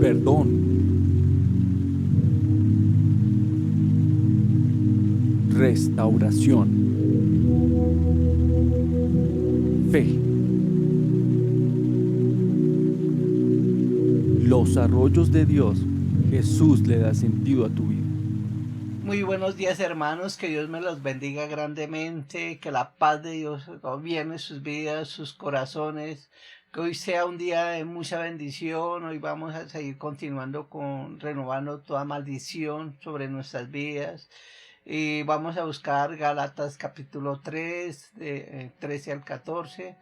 perdón, restauración, fe. Los arroyos de Dios, Jesús le da sentido a tu vida. Muy buenos días, hermanos, que Dios me los bendiga grandemente, que la paz de Dios gobierne sus vidas, sus corazones, que hoy sea un día de mucha bendición. Hoy vamos a seguir continuando renovando toda maldición sobre nuestras vidas, y vamos a buscar Gálatas capítulo 3, de 13 al 14.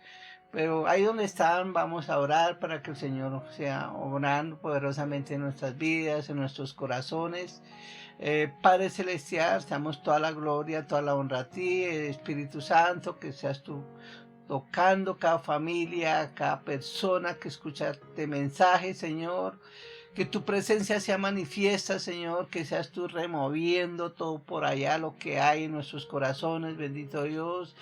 Pero ahí donde están, vamos a orar para que el Señor sea obrando poderosamente en nuestras vidas, en nuestros corazones. Padre Celestial, te damos toda la gloria, toda la honra a ti, Espíritu Santo, que seas tú tocando cada familia, cada persona que escucha este mensaje, Señor. Que tu presencia sea manifiesta, Señor, que seas tú removiendo todo por allá, lo que hay en nuestros corazones, bendito Dios.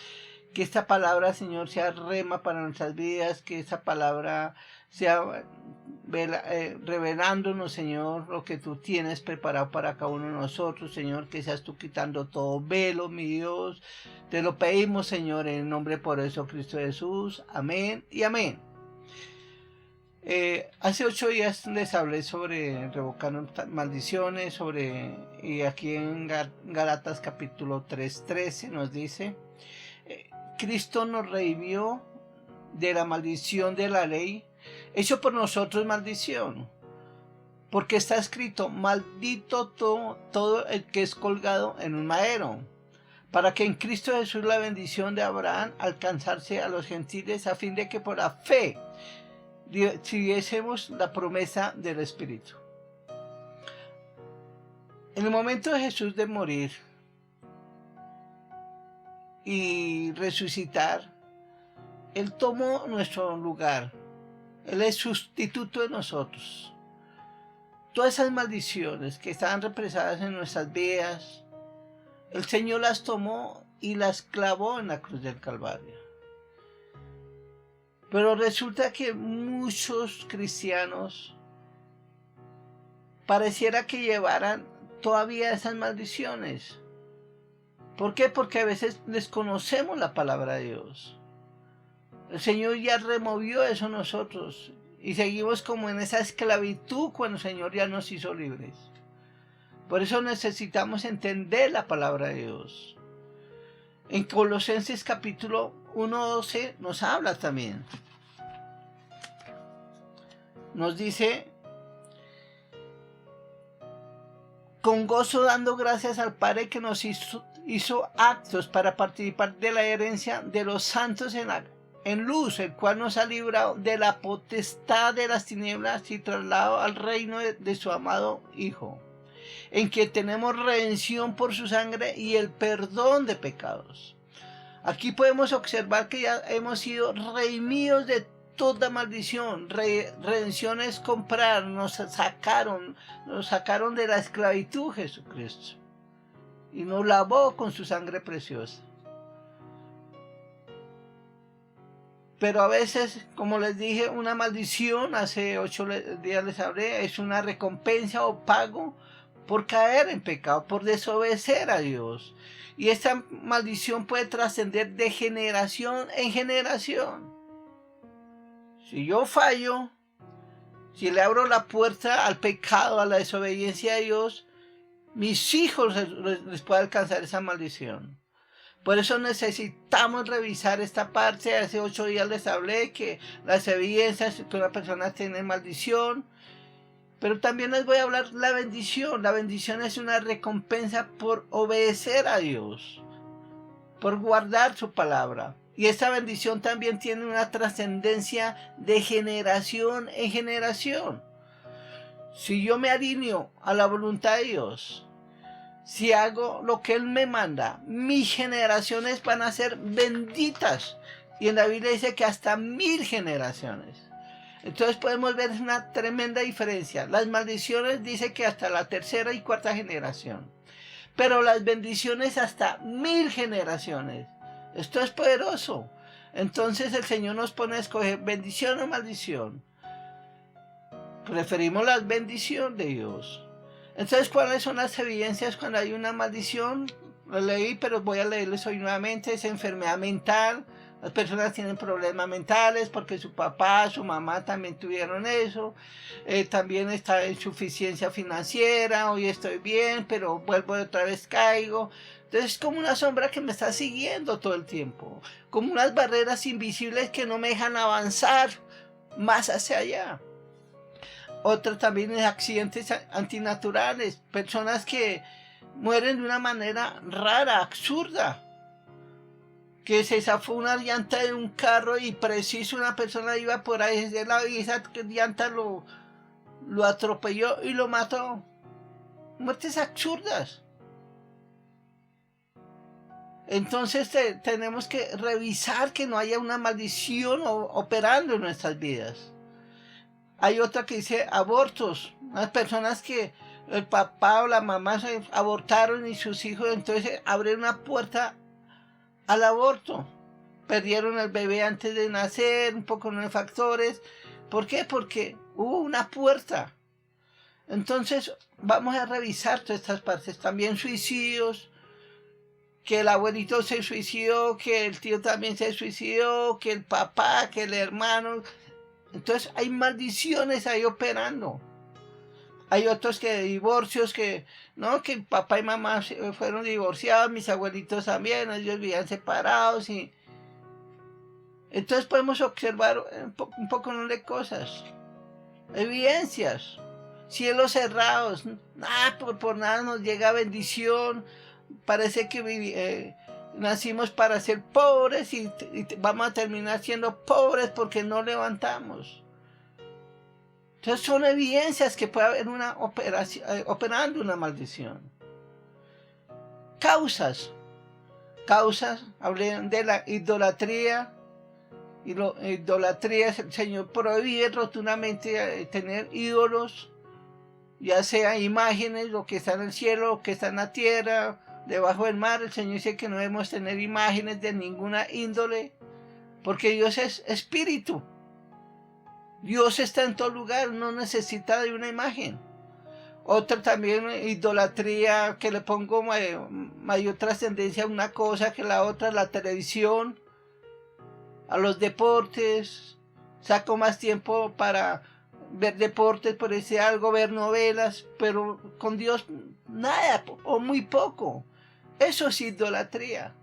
Que esta palabra, Señor, sea rema para nuestras vidas, que esta palabra sea revelándonos, Señor, lo que tú tienes preparado para cada uno de nosotros, Señor, que seas tú quitando todo velo, mi Dios. Te lo pedimos, Señor, en el nombre poderoso de Cristo Jesús. Amén y amén. Hace 8 días les hablé sobre revocando maldiciones, y aquí en Gálatas capítulo 3:13 nos dice, Cristo nos redimió de la maldición de la ley, hecho por nosotros maldición, porque está escrito, maldito todo el que es colgado en un madero, para que en Cristo Jesús la bendición de Abraham alcanzase a los gentiles, a fin de que por la fe recibiésemos la promesa del Espíritu. En el momento de Jesús de morir y resucitar, Él tomó nuestro lugar. Él es sustituto de nosotros. Todas esas maldiciones que estaban represadas en nuestras vidas, el Señor las tomó y las clavó en la cruz del Calvario. Pero resulta que muchos cristianos pareciera que llevaran todavía esas maldiciones. ¿Por qué? Porque a veces desconocemos la palabra de Dios. El Señor ya removió eso en nosotros y seguimos como en esa esclavitud cuando el Señor ya nos hizo libres. Por eso necesitamos entender la palabra de Dios. En Colosenses capítulo 1:12 nos habla también. Nos dice, con gozo dando gracias al Padre que nos hizo actos para participar de la herencia de los santos en luz, el cual nos ha librado de la potestad de las tinieblas y trasladado al reino de su amado Hijo, en que tenemos redención por su sangre y el perdón de pecados. Aquí podemos observar que ya hemos sido redimidos de toda maldición. Redención es comprar, nos sacaron de la esclavitud Jesucristo y nos lavó con su sangre preciosa. Pero a veces, como les dije, una maldición, hace 8 días les hablé, es una recompensa o pago por caer en pecado, por desobedecer a Dios. Y esta maldición puede trascender de generación en generación. Si yo fallo, si le abro la puerta al pecado, a la desobediencia a Dios, mis hijos les puede alcanzar esa maldición. Por eso necesitamos revisar esta parte. Hace 8 días les hablé que las evidencias que una persona tiene maldición. Pero también les voy a hablar la bendición. La bendición es una recompensa por obedecer a Dios, por guardar su palabra. Y esta bendición también tiene una trascendencia de generación en generación. Si yo me alineo a la voluntad de Dios, si hago lo que Él me manda, mis generaciones van a ser benditas. Y en la Biblia dice que hasta 1000 generaciones. Entonces podemos ver una tremenda diferencia. Las maldiciones dice que hasta la 3ª y 4ª generación. Pero las bendiciones hasta 1000 generaciones. Esto es poderoso. Entonces el Señor nos pone a escoger bendición o maldición. Preferimos la bendición de Dios. Entonces, ¿cuáles son las evidencias cuando hay una maldición? Lo leí, pero voy a leerles hoy nuevamente. Es enfermedad mental. Las personas tienen problemas mentales porque su papá, su mamá también tuvieron eso. También está insuficiencia financiera. Hoy estoy bien, pero vuelvo y otra vez caigo. Entonces es como una sombra que me está siguiendo todo el tiempo. Como unas barreras invisibles que no me dejan avanzar más hacia allá. Otra también es accidentes antinaturales. Personas que mueren de una manera rara, absurda. Que se zafó una llanta de un carro y preciso una persona iba por ahí de lado y esa llanta lo atropelló y lo mató. Muertes absurdas. Entonces tenemos que revisar que no haya una maldición operando en nuestras vidas. Hay otra que dice abortos. Las personas que el papá o la mamá se abortaron y sus hijos entonces abrieron una puerta al aborto. Perdieron el bebé antes de nacer, un poco de factores. ¿Por qué? Porque hubo una puerta. Entonces vamos a revisar todas estas partes. También suicidios, que el abuelito se suicidó, que el tío también se suicidó, que el papá, que el hermano. Entonces hay maldiciones ahí operando. Hay otros que divorcios, que no, que papá y mamá fueron divorciados, mis abuelitos también, ellos vivían separados. Y entonces podemos observar un poco de cosas, evidencias, cielos cerrados, nada, por nada nos llega bendición, parece que nacimos para ser pobres y vamos a terminar siendo pobres porque no levantamos. Entonces son evidencias que puede haber una operación, operando una maldición. Causas, hablé de la idolatría. Y idolatría, el Señor prohíbe rotundamente tener ídolos, ya sea imágenes, lo que está en el cielo, lo que está en la tierra, debajo del mar. El Señor dice que no debemos tener imágenes de ninguna índole, porque Dios es espíritu. Dios está en todo lugar, no necesita de una imagen. Otra también, idolatría, que le pongo mayor trascendencia a una cosa que la otra, la televisión, a los deportes. Saco más tiempo para ver deportes, por ese algo, ver novelas, pero con Dios nada o muy poco. Eso es idolatría.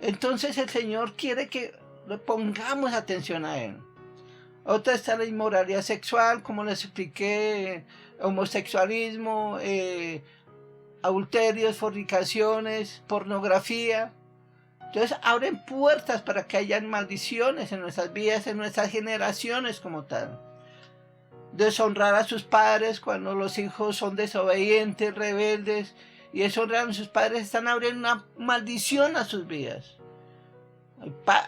Entonces el Señor quiere que le pongamos atención a Él. Otra está la inmoralidad sexual, como les expliqué, homosexualismo, adulterios, fornicaciones, pornografía. Entonces abren puertas para que hayan maldiciones en nuestras vidas, en nuestras generaciones como tal. Deshonrar a sus padres cuando los hijos son desobedientes, rebeldes, y deshonrar a sus padres, están abriendo una maldición a sus vidas.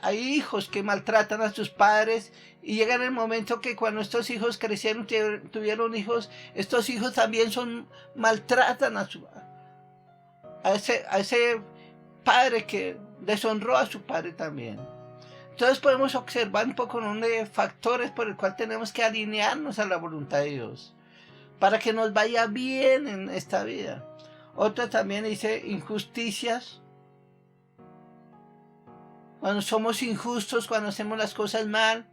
Hay hijos que maltratan a sus padres y llega el momento que cuando estos hijos crecieron, tuvieron hijos, estos hijos también maltratan a ese padre que deshonró a su padre también. Entonces podemos observar un poco de factores por el cual tenemos que alinearnos a la voluntad de Dios para que nos vaya bien en esta vida. Otra también dice injusticias. Cuando somos injustos, cuando hacemos las cosas mal.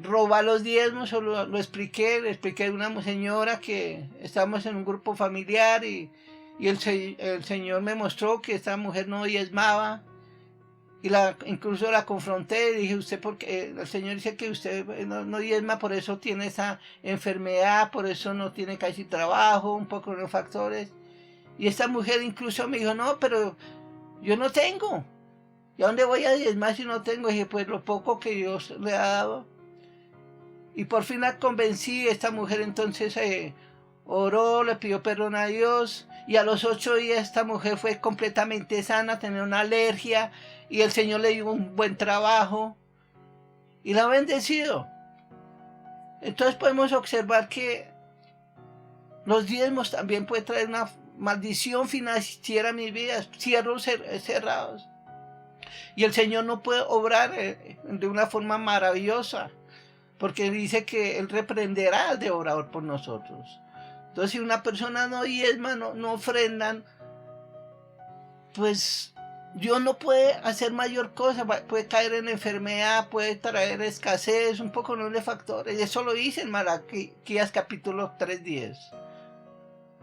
Robar los diezmos, lo expliqué. Le expliqué a una señora que estábamos en un grupo familiar y el Señor me mostró que esta mujer no diezmaba. Y incluso la confronté y dije, usted, porque el Señor dice que usted no diezma, por eso tiene esa enfermedad, por eso no tiene casi trabajo, un poco de los factores. Y esta mujer incluso me dijo, no, pero yo no tengo. ¿Y a dónde voy a diezmar si no tengo? Y dije, pues lo poco que Dios le ha dado. Y por fin la convencí. Esta mujer entonces oró, le pidió perdón a Dios. Y a los 8 días esta mujer fue completamente sana, tenía una alergia. Y el Señor le dio un buen trabajo. Y la ha bendecido. Entonces podemos observar que los diezmos también pueden traer una maldición financiera a mis vidas, cierros cerrados. Y el Señor no puede obrar de una forma maravillosa, porque dice que Él reprenderá al devorador por nosotros. Entonces, si una persona no diezma, no ofrendan, pues Dios no puede hacer mayor cosa, puede caer en enfermedad, puede traer escasez, un poco de factores. Y eso lo dice en Malaquías capítulo 3:10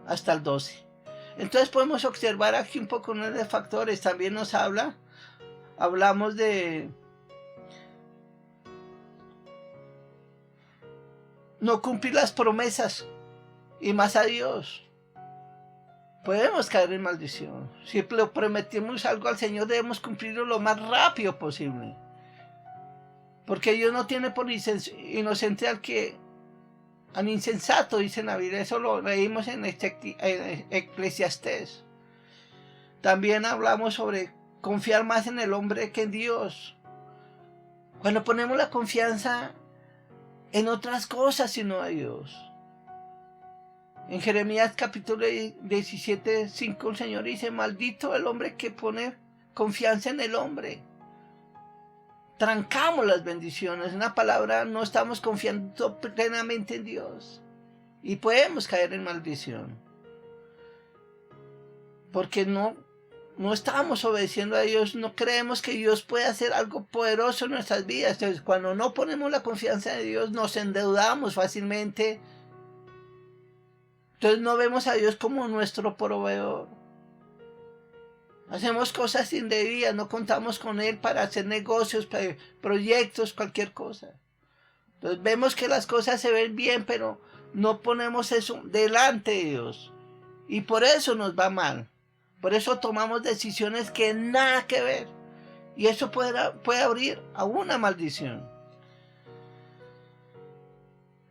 hasta el 12. Entonces podemos observar aquí un poco de factores. También nos hablamos de no cumplir las promesas y más a Dios. Podemos caer en maldición. Si le prometimos algo al Señor, debemos cumplirlo lo más rápido posible. Porque Dios no tiene por inocente al insensato, dice en la Biblia. Eso lo leímos en Eclesiastés. También hablamos sobre confiar más en el hombre que en Dios. Cuando ponemos la confianza en otras cosas sino en Dios. En Jeremías capítulo 17:5 el Señor dice: maldito el hombre que pone confianza en el hombre. Trancamos las bendiciones. En una palabra, no estamos confiando plenamente en Dios. Y podemos caer en maldición. Porque no estamos obedeciendo a Dios. No creemos que Dios puede hacer algo poderoso en nuestras vidas. Entonces, cuando no ponemos la confianza en Dios, nos endeudamos fácilmente. Entonces no vemos a Dios como nuestro proveedor. Hacemos cosas indebidas, no contamos con Él para hacer negocios, proyectos, cualquier cosa. Entonces vemos que las cosas se ven bien, pero no ponemos eso delante de Dios. Y por eso nos va mal. Por eso tomamos decisiones que nada que ver. Y eso puede abrir a una maldición.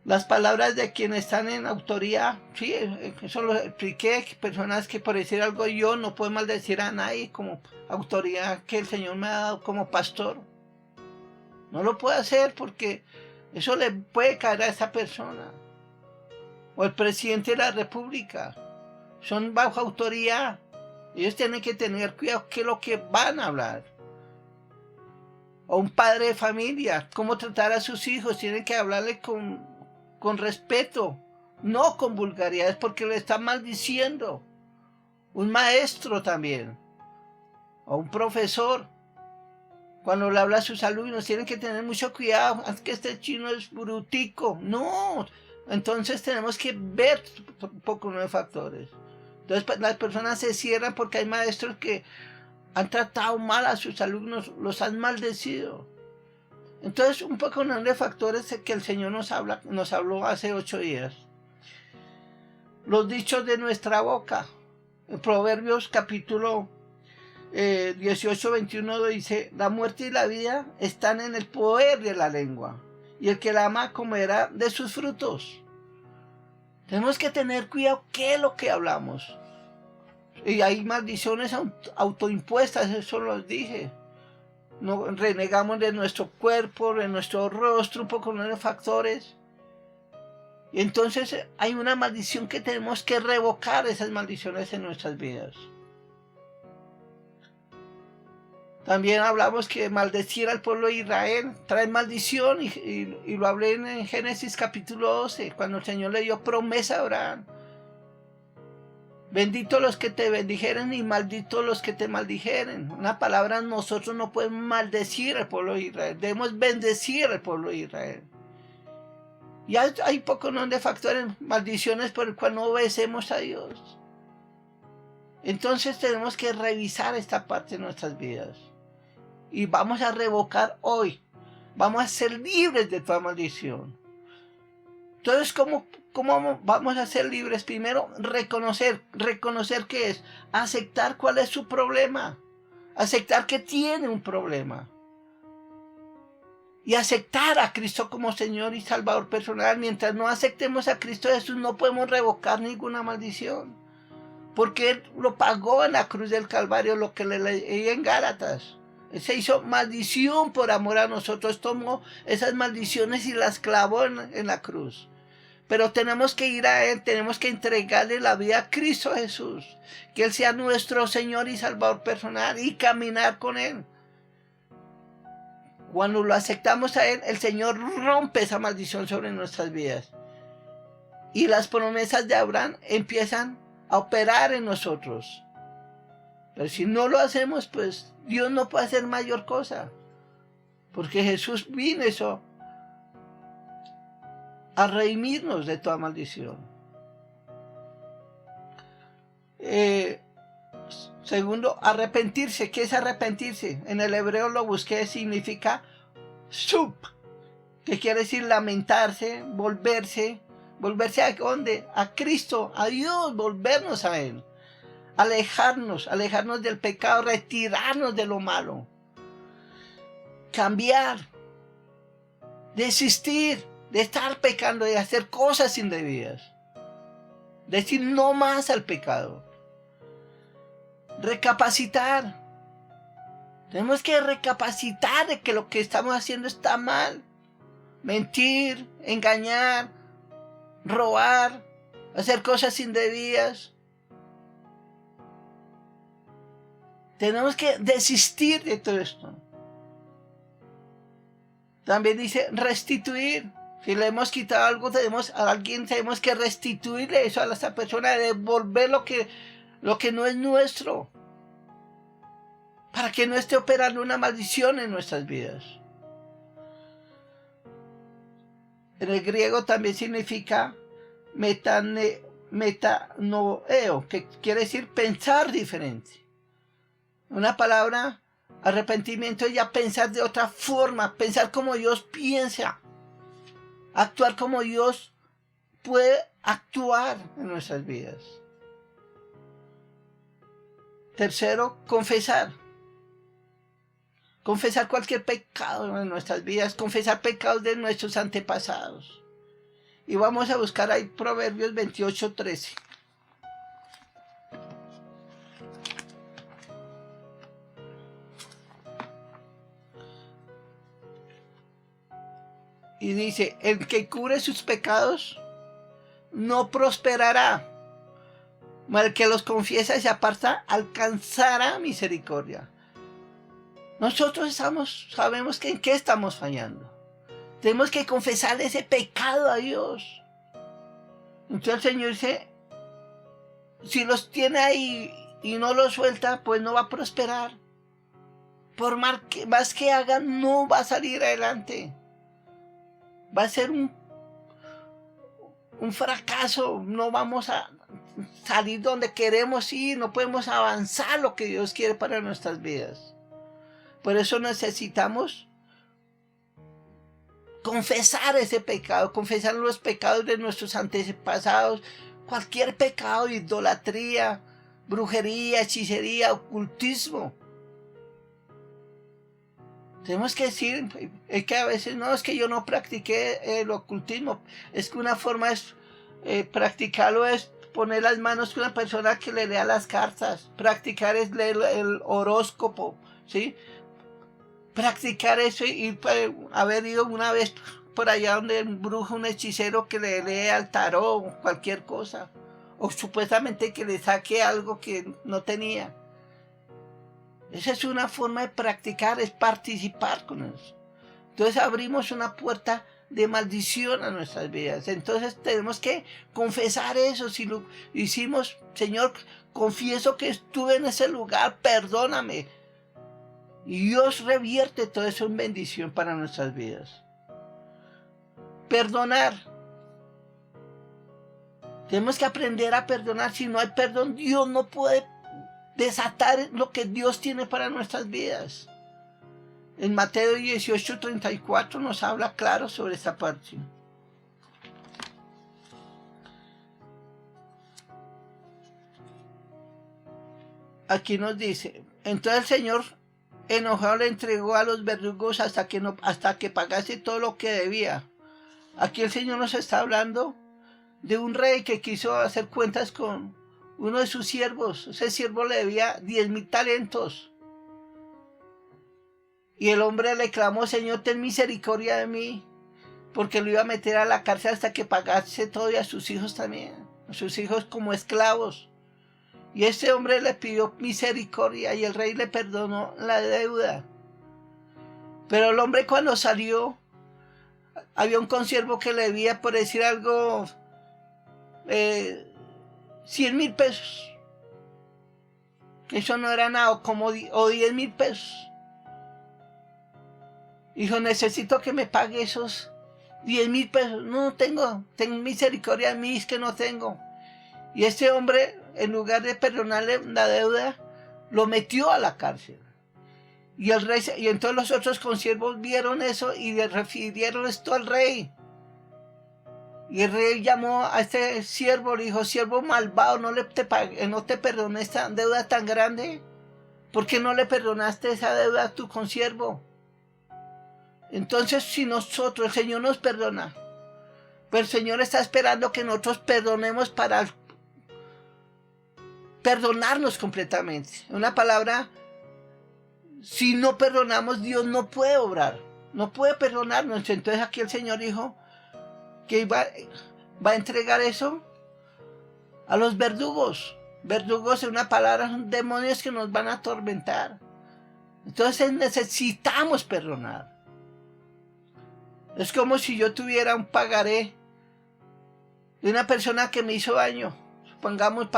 Las palabras de quienes están en autoridad, sí, eso lo expliqué, personas que por decir algo yo no puedo maldecir a nadie como autoridad que el Señor me ha dado como pastor. No lo puedo hacer porque eso le puede caer a esa persona. O el presidente de la República, son bajo autoridad. Ellos tienen que tener cuidado qué es lo que van a hablar. O un padre de familia, cómo tratar a sus hijos, tienen que hablarle con respeto, no con vulgaridades, porque le están maldiciendo. Un maestro también, o un profesor, cuando le habla a sus alumnos, tienen que tener mucho cuidado, es que este chino es brutico. No, entonces tenemos que ver un poco los factores. Entonces las personas se cierran porque hay maestros que han tratado mal a sus alumnos, los han maldecido. Entonces, un poco de factores que el Señor nos habló hace 8 días. Los dichos de nuestra boca. En Proverbios capítulo 18:21 dice: la muerte y la vida están en el poder de la lengua, y el que la ama comerá de sus frutos. Tenemos que tener cuidado qué es lo que hablamos. Y hay maldiciones autoimpuestas, eso lo dije. No renegamos de nuestro cuerpo, de nuestro rostro, un poco de factores. Y entonces hay una maldición que tenemos que revocar, esas maldiciones en nuestras vidas. También hablamos que maldecir al pueblo de Israel trae maldición, y lo hablé en Génesis capítulo 12, cuando el Señor le dio promesa a Abraham. Bendito los que te bendijeren y malditos los que te maldijeren. Una palabra, nosotros no podemos maldecir al pueblo de Israel. Debemos bendecir al pueblo de Israel. Y hay pocos de factores, maldiciones por el cual no obedecemos a Dios. Entonces tenemos que revisar esta parte de nuestras vidas. Y vamos a revocar hoy. Vamos a ser libres de toda maldición. Entonces, ¿cómo vamos a ser libres? Primero, reconocer qué es, aceptar cuál es su problema, aceptar que tiene un problema, y aceptar a Cristo como Señor y Salvador personal. Mientras no aceptemos a Cristo Jesús, no podemos revocar ninguna maldición, porque Él lo pagó en la cruz del Calvario, lo que le leí en Gálatas. Él se hizo maldición por amor a nosotros, tomó esas maldiciones y las clavó en la cruz. Pero tenemos que ir a Él, tenemos que entregarle la vida a Cristo Jesús, que Él sea nuestro Señor y Salvador personal, y caminar con Él. Cuando lo aceptamos a Él, el Señor rompe esa maldición sobre nuestras vidas. Y las promesas de Abraham empiezan a operar en nosotros. Pero si no lo hacemos, pues Dios no puede hacer mayor cosa. Porque Jesús vino eso a redimirnos de toda maldición. Segundo, arrepentirse. ¿Qué es arrepentirse? En el hebreo lo busqué, significa sub, que quiere decir lamentarse, volverse. ¿Volverse a dónde? A Cristo, a Dios, volvernos a Él. Alejarnos del pecado, retirarnos de lo malo. Cambiar. Desistir de estar pecando, de hacer cosas indebidas. Decir no más al pecado. Recapacitar. Tenemos que recapacitar de que lo que estamos haciendo está mal. Mentir, engañar, robar, hacer cosas indebidas. Tenemos que desistir de todo esto. También dice restituir. Si le hemos quitado algo a alguien, tenemos que restituirle eso a esa persona, devolver lo que no es nuestro, para que no esté operando una maldición en nuestras vidas. En el griego también significa metanoeo, que quiere decir pensar diferente. Una palabra, arrepentimiento, es ya pensar de otra forma, pensar como Dios piensa, actuar como Dios puede actuar en nuestras vidas. Tercero, confesar. Confesar cualquier pecado en nuestras vidas, confesar pecados de nuestros antepasados. Y vamos a buscar ahí Proverbios 28:13. Y dice, el que cubre sus pecados no prosperará, mas el que los confiesa y se aparta alcanzará misericordia. Nosotros sabemos que en qué estamos fallando. Tenemos que confesar ese pecado a Dios. Entonces el Señor dice, si los tiene ahí y no los suelta, pues no va a prosperar. Por más que hagan, no va a salir adelante. Va a ser un fracaso. No vamos a salir donde queremos ir. No podemos avanzar lo que Dios quiere para nuestras vidas. Por eso necesitamos confesar ese pecado, confesar los pecados de nuestros antepasados, cualquier pecado, idolatría, brujería, hechicería, ocultismo. Tenemos que decir, es que a veces no, es que yo no practiqué el ocultismo, es que una forma es practicarlo es poner las manos con una persona que le lea las cartas, practicar es leer el horóscopo, ¿sí? Practicar eso y haber ido una vez por allá donde un brujo, un hechicero que le lee al tarot, cualquier cosa, o supuestamente que le saque algo que no tenía. Esa es una forma de practicar, es participar con eso. Entonces abrimos una puerta de maldición a nuestras vidas. Entonces tenemos que confesar eso. Si lo hicimos, Señor, confieso que estuve en ese lugar, perdóname. Y Dios revierte todo eso en bendición para nuestras vidas. Perdonar. Tenemos que aprender a perdonar. Si no hay perdón, Dios no puede desatar lo que Dios tiene para nuestras vidas. En Mateo 18:34 nos habla claro sobre esta parte. Aquí nos dice, entonces el Señor enojado le entregó a los verdugos hasta que pagase todo lo que debía. Aquí el Señor nos está hablando de un rey que quiso hacer cuentas con uno de sus siervos. Ese siervo le debía 10,000 talentos. Y el hombre le clamó, Señor, ten misericordia de mí, porque lo iba a meter a la cárcel hasta que pagase todo, y a sus hijos también, a sus hijos como esclavos. Y ese hombre le pidió misericordia y el rey le perdonó la deuda. Pero el hombre cuando salió, había un consiervo que le debía, por decir algo, 100.000 pesos. Eso no era nada, o 10.000 pesos. Dijo, necesito que me pague esos 10.000 pesos. No tengo misericordia de mí, es que no tengo. Y este hombre, en lugar de perdonarle la deuda, lo metió a la cárcel. Y el rey, y entonces los otros consiervos vieron eso y le refirieron esto al rey. Y el rey llamó a este siervo, le dijo, siervo malvado, no te perdoné esta deuda tan grande. ¿Por qué no le perdonaste esa deuda a tu consiervo? Entonces, si nosotros, el Señor nos perdona, pero el Señor está esperando que nosotros perdonemos para perdonarnos completamente. En una palabra, si no perdonamos, Dios no puede obrar, no puede perdonarnos. Entonces aquí el Señor dijo que va a entregar eso a los verdugos. Verdugos, en una palabra, son demonios que nos van a atormentar. Entonces necesitamos perdonar. Es como si yo tuviera un pagaré de una persona que me hizo daño. Supongamos,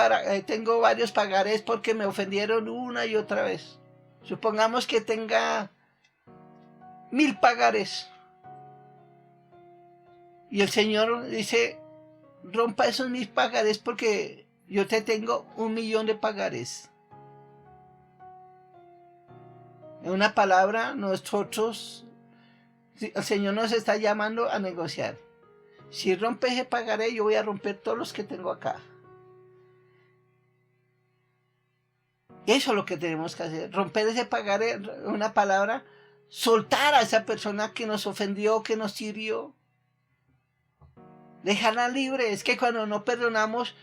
tengo varios pagarés porque me ofendieron una y otra vez. Supongamos que tenga 1.000 pagarés. Y el Señor dice, rompa esos 1.000 pagarés porque yo te tengo 1.000.000 de pagarés. En una palabra, nosotros, el Señor nos está llamando a negociar. Si rompe ese pagaré, yo voy a romper todos los que tengo acá. Eso es lo que tenemos que hacer, romper ese pagaré, una palabra, soltar a esa persona que nos ofendió, que nos hirió. Dejarla libre. Es que cuando no perdonamos,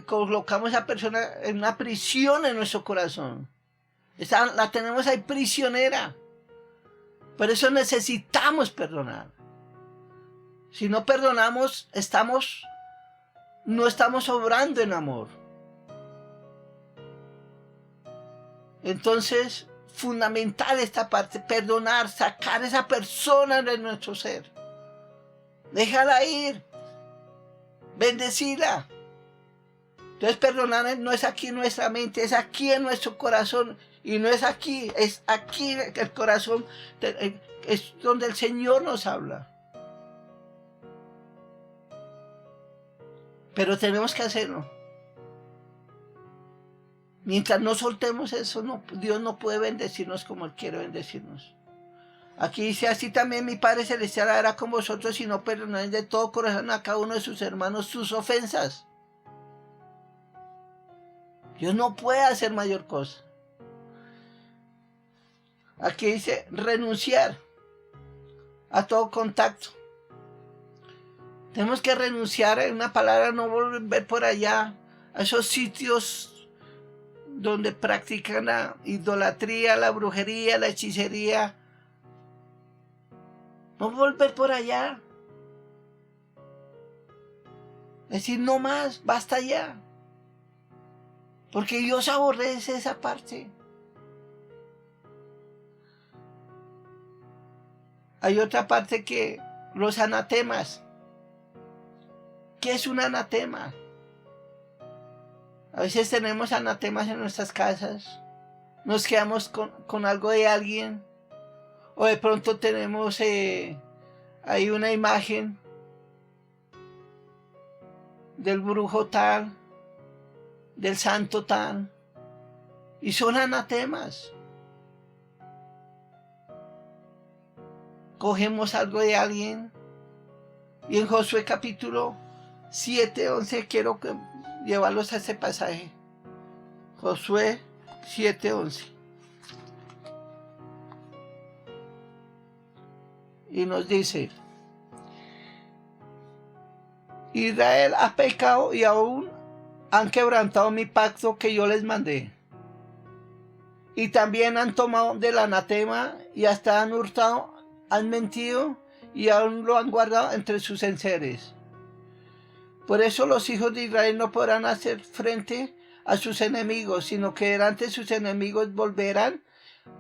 colocamos a esa persona en una prisión en nuestro corazón. La tenemos ahí prisionera. Por eso necesitamos perdonar. Si no perdonamos, no estamos obrando en amor. Entonces, fundamental esta parte, perdonar, sacar a esa persona de nuestro ser. Déjala ir. Bendecila. Entonces, perdonar no es aquí en nuestra mente, es aquí en nuestro corazón. Y no es aquí, es aquí el corazón, es donde el Señor nos habla. Pero tenemos que hacerlo. Mientras no soltemos eso, Dios no puede bendecirnos como Él quiere bendecirnos. Aquí dice, así también mi Padre Celestial hará con vosotros si no perdonáis de todo corazón a cada uno de sus hermanos sus ofensas. Dios no puede hacer mayor cosa. Aquí dice, renunciar a todo contacto. Tenemos que renunciar, en una palabra, no volver por allá, a esos sitios donde practican la idolatría, la brujería, la hechicería. No volver por allá. Decir, no más, basta ya. Porque Dios aborrece esa parte. Hay otra parte que los anatemas. ¿Qué es un anatema? A veces tenemos anatemas en nuestras casas. Nos quedamos con algo de alguien. O de pronto tenemos ahí una imagen del brujo tal, del santo tal. Y son anatemas. Cogemos algo de alguien. Y en Josué capítulo 7:11 quiero llevarlos a ese pasaje. Josué 7:11. Y nos dice, Israel ha pecado y aún han quebrantado mi pacto que yo les mandé. Y también han tomado del anatema y hasta han hurtado, han mentido y aún lo han guardado entre sus enseres. Por eso los hijos de Israel no podrán hacer frente a sus enemigos, sino que delante de sus enemigos volverán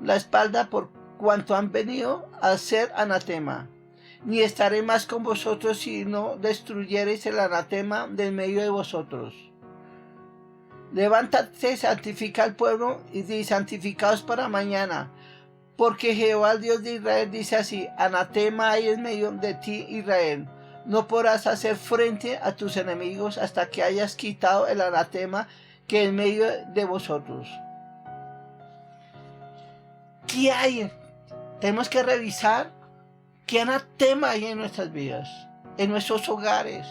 la espalda por cuanto han venido a ser anatema, ni estaré más con vosotros si no destruyereis el anatema del medio de vosotros. Levántate, santifica al pueblo y di: santificaos para mañana, porque Jehová, el Dios de Israel, dice así: anatema hay en medio de ti, Israel. No podrás hacer frente a tus enemigos hasta que hayas quitado el anatema que es en medio de vosotros. ¿Qué hay? Tenemos que revisar qué anatema hay en nuestras vidas, en nuestros hogares.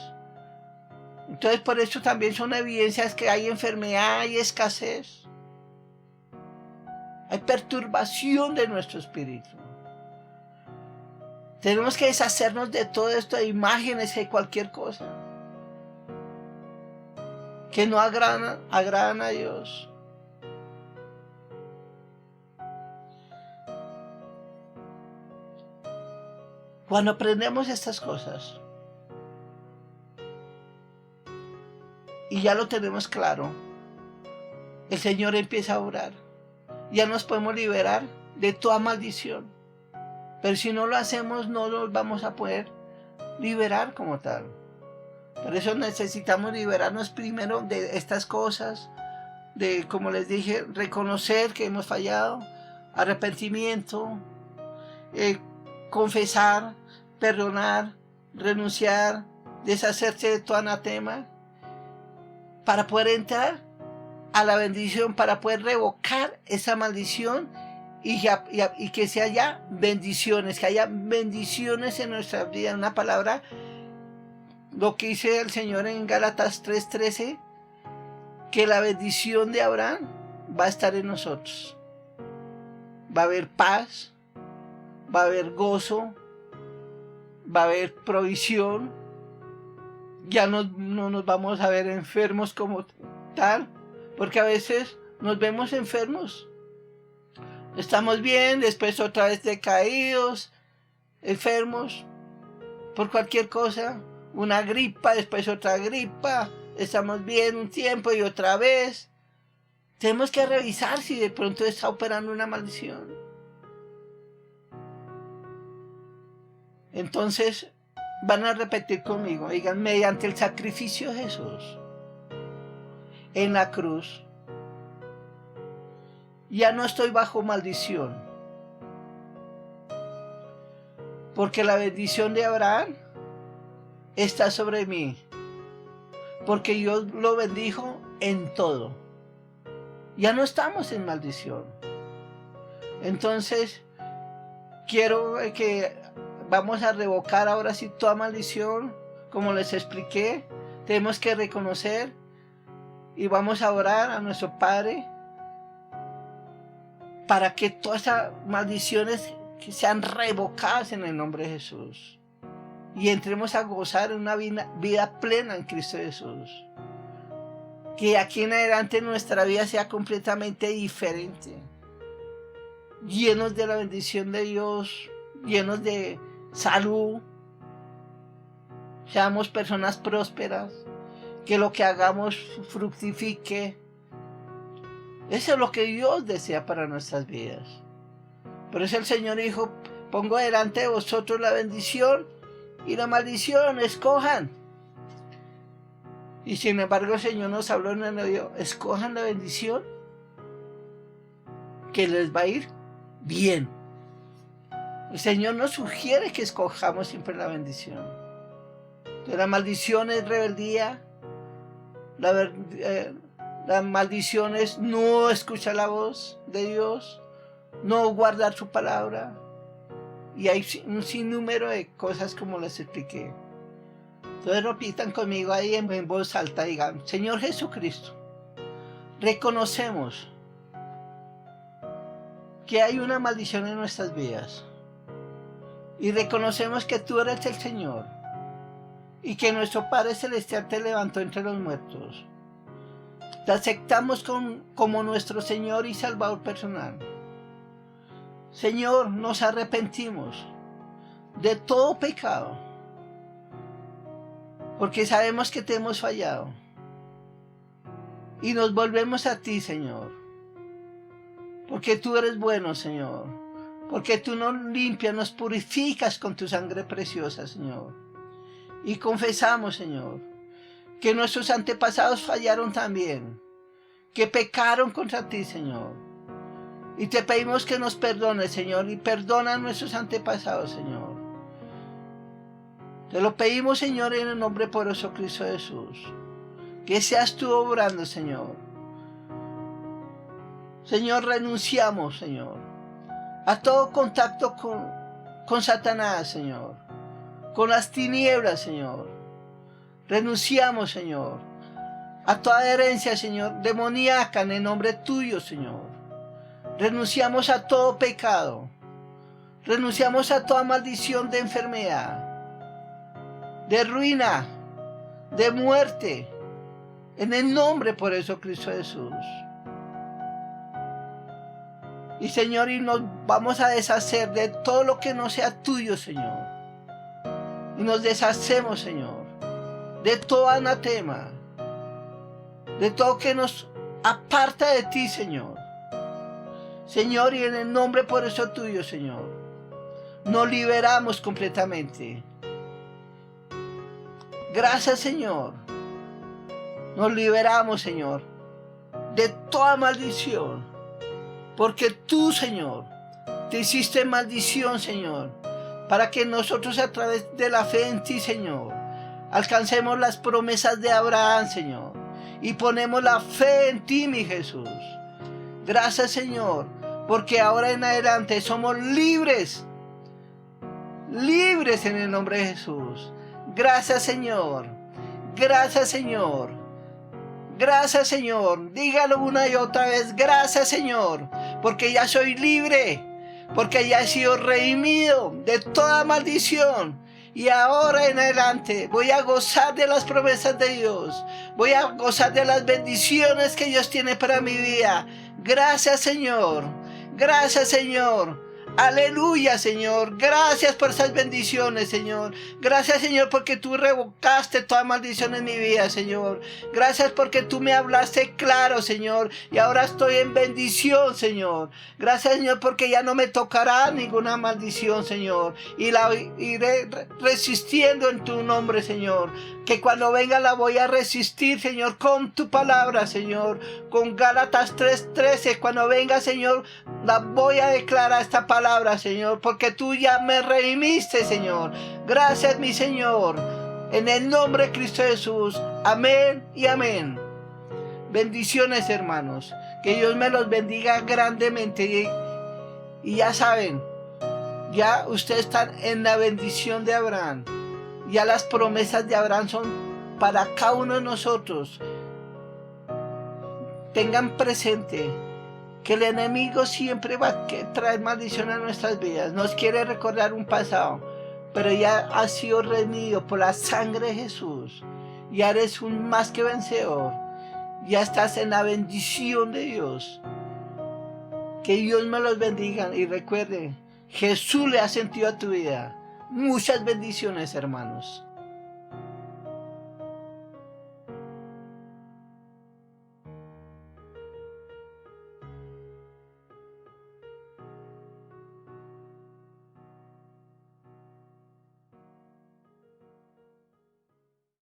Entonces, por eso también son evidencias que hay enfermedad, hay escasez, hay perturbación de nuestro espíritu. Tenemos que deshacernos de todo esto, de imágenes, de cualquier cosa que no agradan a Dios. Cuando aprendemos estas cosas y ya lo tenemos claro, el Señor empieza a orar. Ya nos podemos liberar de toda maldición. Pero si no lo hacemos, no nos vamos a poder liberar como tal. Por eso necesitamos liberarnos primero de estas cosas, de, como les dije, reconocer que hemos fallado, arrepentimiento, confesar, perdonar, renunciar, deshacerse de todo anatema, para poder entrar a la bendición, para poder revocar esa maldición y que se haya bendiciones, que haya bendiciones en nuestra vida. Una palabra, lo que dice el Señor en Gálatas 3:13, que la bendición de Abraham va a estar en nosotros. Va a haber paz, va a haber gozo, va a haber provisión. Ya no nos vamos a ver enfermos como tal, porque a veces nos vemos enfermos. Estamos bien, después otra vez decaídos, enfermos por cualquier cosa. Una gripa, después otra gripa. Estamos bien un tiempo y otra vez. Tenemos que revisar si de pronto está operando una maldición. Entonces van a repetir conmigo, digan: mediante el sacrificio de Jesús en la cruz, ya no estoy bajo maldición, porque la bendición de Abraham está sobre mí, porque Dios lo bendijo en todo. Ya no estamos en maldición. Entonces, quiero que vamos a revocar ahora sí toda maldición. Como les expliqué, tenemos que reconocer y vamos a orar a nuestro Padre para que todas esas maldiciones sean revocadas en el nombre de Jesús y entremos a gozar en una vida plena en Cristo Jesús. Que aquí en adelante nuestra vida sea completamente diferente, llenos de la bendición de Dios, llenos de salud, seamos personas prósperas, que lo que hagamos fructifique. Eso es lo que Dios desea para nuestras vidas. Por eso el Señor dijo: pongo delante de vosotros la bendición y la maldición, escojan. Y sin embargo el Señor nos habló en el oído: escojan la bendición, que les va a ir bien. El Señor nos sugiere que escojamos siempre la bendición. Entonces, la maldición es rebeldía, la maldición es no escuchar la voz de Dios, no guardar su palabra. Y hay un sinnúmero de cosas como les expliqué. Entonces repitan conmigo ahí en voz alta, digan: Señor Jesucristo, reconocemos que hay una maldición en nuestras vidas. Y reconocemos que tú eres el Señor y que nuestro Padre Celestial te levantó entre los muertos. Te aceptamos como nuestro Señor y Salvador personal. Señor, nos arrepentimos de todo pecado, porque sabemos que te hemos fallado. Y nos volvemos a ti, Señor, porque tú eres bueno, Señor. porque tú nos limpias, nos purificas con tu sangre preciosa, Señor. Y confesamos, Señor, que nuestros antepasados fallaron también, que pecaron contra ti, Señor. Y te pedimos que nos perdones, Señor, y perdona a nuestros antepasados, Señor. Te lo pedimos, Señor, en el nombre poderoso de Cristo Jesús. Que seas tú obrando, Señor. Señor, renunciamos, Señor, a todo contacto con Satanás, Señor, con las tinieblas, Señor. Renunciamos, Señor, a toda herencia, Señor, demoníaca en el nombre tuyo, Señor. Renunciamos a todo pecado. Renunciamos a toda maldición de enfermedad, de ruina, de muerte, en el nombre por eso Cristo Jesús. Y Señor, y nos vamos a deshacer de todo lo que no sea tuyo, Señor. Y nos deshacemos, Señor, de todo anatema, de todo que nos aparta de ti, Señor. Señor, y en el nombre por eso tuyo, Señor, nos liberamos completamente. Gracias, Señor. Nos liberamos, Señor, de toda maldición. Porque tú, Señor, te hiciste maldición, Señor, para que nosotros a través de la fe en ti, Señor, alcancemos las promesas de Abraham, Señor, y ponemos la fe en ti, mi Jesús. Gracias, Señor, porque ahora en adelante somos libres, libres en el nombre de Jesús. Gracias, Señor. Gracias, Señor. Gracias, Señor. Dígalo una y otra vez. Gracias, Señor, porque ya soy libre, porque ya he sido redimido de toda maldición. Y ahora en adelante voy a gozar de las promesas de Dios. Voy a gozar de las bendiciones que Dios tiene para mi vida. Gracias, Señor. Gracias, Señor. Aleluya, Señor. Gracias por esas bendiciones, Señor. Gracias, Señor, porque tú revocaste toda maldición en mi vida, Señor. Gracias porque tú me hablaste claro, Señor, y ahora estoy en bendición, Señor. Gracias, Señor, porque ya no me tocará ninguna maldición, Señor, y la iré resistiendo en tu nombre, Señor. Que cuando venga la voy a resistir, Señor, con tu palabra, Señor. Con Gálatas 3:13, cuando venga, Señor, la voy a declarar esta palabra, Señor, porque tú ya me redimiste, Señor. Gracias, mi Señor. En el nombre de Cristo Jesús. Amén y amén. Bendiciones, hermanos. Que Dios me los bendiga grandemente. Y ya saben, ya ustedes están en la bendición de Abraham. Ya las promesas de Abraham son para cada uno de nosotros. Tengan presente que el enemigo siempre va a traer maldición a nuestras vidas. Nos quiere recordar un pasado, pero ya has sido redimido por la sangre de Jesús. Ya eres un más que vencedor. Ya estás en la bendición de Dios. Que Dios me los bendiga y recuerde, Jesús le ha sentido a tu vida. Muchas bendiciones, hermanos.